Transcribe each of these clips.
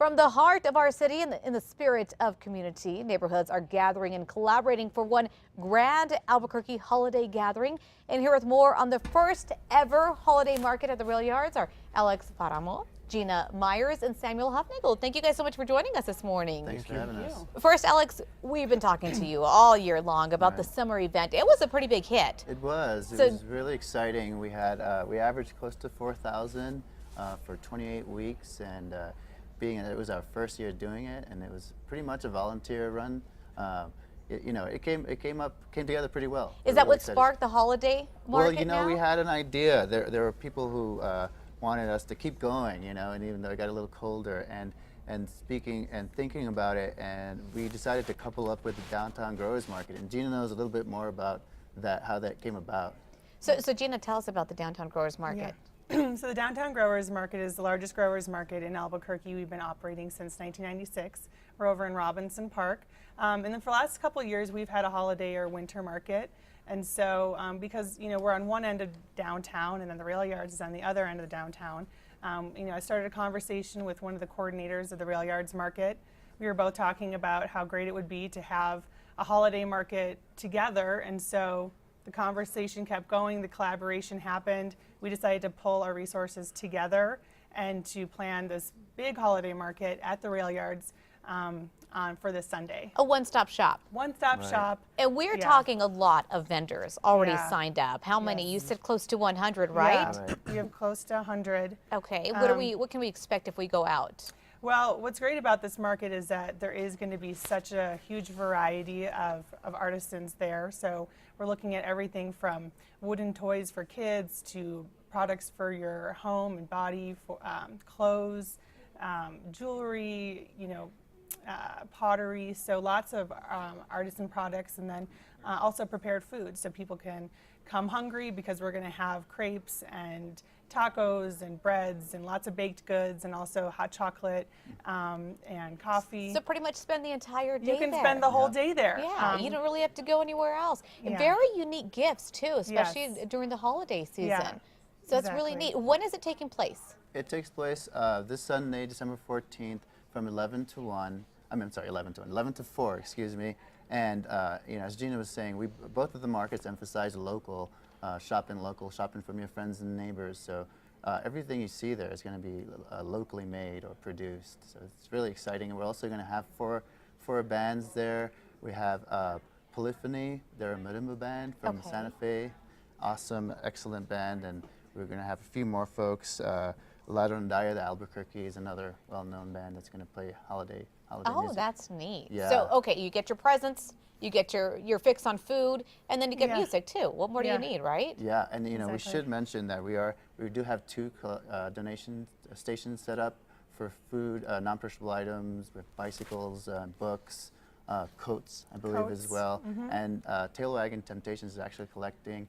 From the heart of our city, in the spirit of community, neighborhoods are gathering and collaborating for one grand Albuquerque holiday gathering. And here with more on the first ever holiday market at the Rail Yards are Alex Paramo, Gina Myers, and Samuel Hufnagel. Thank you guys so much for joining us this morning. Thanks for having us. First, Alex, we've been talking to you all year long about the summer event. It was a pretty big hit. It was. It was really exciting. We had we averaged close to 4,000 for 28 weeks, and it was our first year doing it, and it was pretty much a volunteer run. It came together pretty well. Is that what sparked the holiday market? Well, we had an idea. There were people who wanted us to keep going, and even though it got a little colder, and speaking and thinking about it, and we decided to couple up with the Downtown Growers Market. And Gina knows a little bit more about that, how that came about. So Gina, tell us about the Downtown Growers Market. Yeah. So the Downtown Growers Market is the largest growers market in Albuquerque. We've been operating since 1996. We're over in Robinson Park. And then for the last couple of years, we've had a holiday or winter market. And so because we're on one end of downtown and then the Rail Yards is on the other end of the downtown, I started a conversation with one of the coordinators of the Rail Yards market. We were both talking about how great it would be to have a holiday market together, and so the conversation kept going, the collaboration happened. We decided to pull our resources together and to plan this big holiday market at the Rail Yards for this Sunday. A one-stop shop. One-stop shop. And we're talking a lot of vendors already signed up. How many? You said close to 100, right? Yeah, we have close to 100. Okay, what can we expect if we go out? Well, what's great about this market is that there is going to be such a huge variety of artisans there. So we're looking at everything from wooden toys for kids to products for your home and body, for clothes, jewelry, pottery. So lots of artisan products, and then also prepared food, so people can come hungry because we're going to have crepes and tacos and breads and lots of baked goods, and also hot chocolate and coffee. So pretty much spend the entire day there. You can spend the whole day there. Yeah, you don't really have to go anywhere else. And very unique gifts too, especially during the holiday season. Yeah, so it's really neat. When is it taking place? It takes place this Sunday, December 14th, from 11 to 1. 11 to 4, excuse me. And as Gina was saying, both of the markets emphasize local, shopping from your friends and neighbors. So everything you see there is going to be locally made or produced. So it's really exciting. And we're also going to have four bands there. We have Polyphony. They're a marimba band from Santa Fe. Awesome, excellent band. And we're going to have a few more folks. Ladrondaya, the Albuquerque, is another well-known band that's going to play holiday music. That's neat. Yeah. So, okay, you get your presents, you get your fix on food, and then you get music too. What more do you need, right? Yeah, and we should mention that we do have two donation stations set up for food, non-perishable items, with bicycles, books, coats, I believe as well. And Tail Wagon Temptations is actually collecting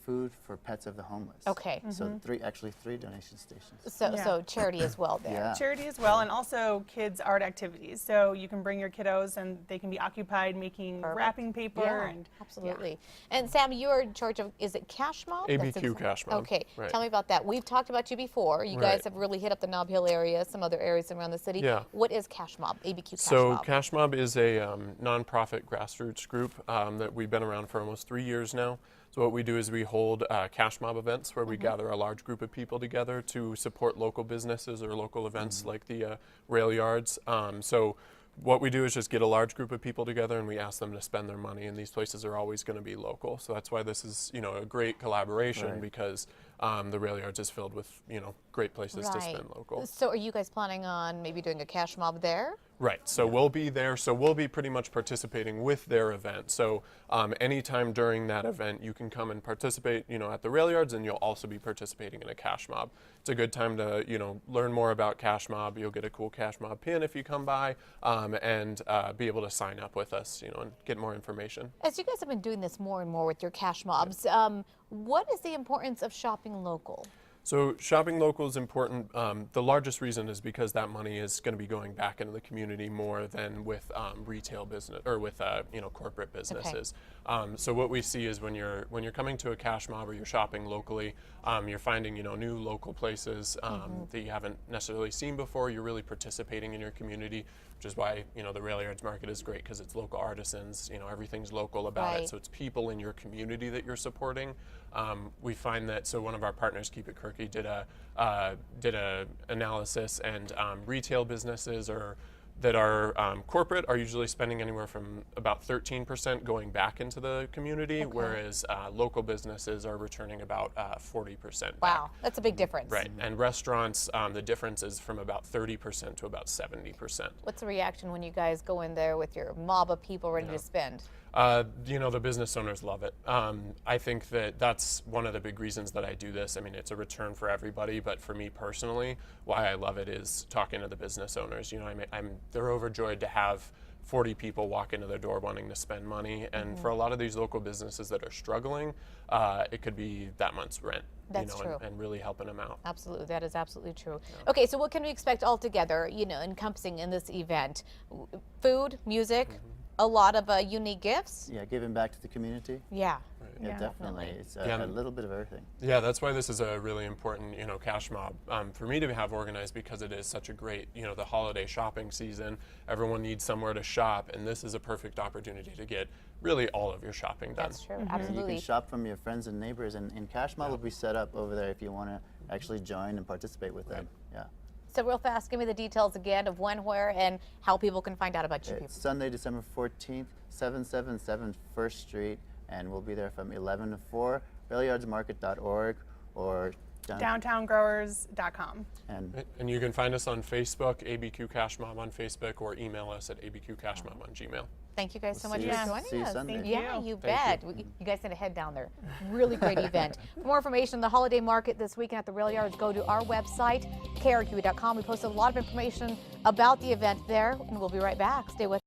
food for pets of the homeless. Okay. So actually three donation stations. So charity as well there. Yeah. Charity as well, and also kids art activities. So you can bring your kiddos and they can be occupied making wrapping paper. And absolutely. And Sam, you're in charge of, is it Cash Mob? ABQ Cash Mob. Okay. Tell me about that. We've talked about you before. You guys have really hit up the Nob Hill area, some other areas around the city. Yeah. What is Cash Mob, ABQ Cash So Mob? Cash Mob is a nonprofit grassroots group that we've been around for almost 3 years now. So what we do is we hold cash mob events where we gather a large group of people together to support local businesses or local events like the Rail Yards. So what we do is just get a large group of people together and we ask them to spend their money, and these places are always going to be local. So that's why this is a great collaboration, because the Rail Yards is filled with great places to spend local. So are you guys planning on maybe doing a cash mob there? Right, so we'll be there, so we'll be pretty much participating with their event. So anytime during that event, you can come and participate, at the Rail Yards, and you'll also be participating in a cash mob. It's a good time to, learn more about cash mob. You'll get a cool cash mob pin if you come by, and be able to sign up with us, and get more information. As you guys have been doing this more and more with your cash mobs, what is the importance of shopping local? So shopping local is important. The largest reason is because that money is going to be going back into the community more than with retail business or with corporate businesses. So what we see is when you're coming to a cash mob or you're shopping locally, you're finding new local places that you haven't necessarily seen before. You're really participating in your community, which is why the Rail Yards Market is great because it's local artisans. Everything's local about it. So it's people in your community that you're supporting. We find that one of our partners, KRQE, did a analysis, and retail businesses that are corporate are usually spending anywhere from about 13% going back into the community, whereas local businesses are returning about 40% back. Wow, that's a big difference. Right, and restaurants, the difference is from about 30% to about 70%. What's the reaction when you guys go in there with your mob of people ready to spend? The business owners love it. I think that's one of the big reasons that I do this. I mean, it's a return for everybody, but for me personally, why I love it is talking to the business owners. They're overjoyed to have 40 people walk into their door wanting to spend money, and for a lot of these local businesses that are struggling, it could be that month's rent. That's true. And really helping them out. Absolutely, that is absolutely true. Yeah. Okay, so what can we expect altogether, encompassing in this event? Food, music, a lot of unique gifts. Yeah, giving back to the community. Yeah. Yeah, definitely. It's a little bit of everything. Yeah, that's why this is a really important, cash mob for me to have organized, because it is such a great, the holiday shopping season. Everyone needs somewhere to shop, and this is a perfect opportunity to get really all of your shopping done. That's true, absolutely. You can shop from your friends and neighbors, and cash mob will be set up over there if you want to actually join and participate with them. Yeah. So real fast, give me the details again of when, where, and how people can find out about you. It's Sunday, December 14th, 777 First Street. And we'll be there from 11 to 4, railyardsmarket.org or downtowngrowers.com. And you can find us on Facebook, ABQ Cash Mob on Facebook, or email us at abqcashmob on Gmail. Thank you guys so much for joining See you us. Sunday. Yeah, you bet. You guys need to head down there. Really great event. For more information on the holiday market this weekend at the Rail Yards, go to our website, krqe.com. We posted a lot of information about the event there, and we'll be right back. Stay with us.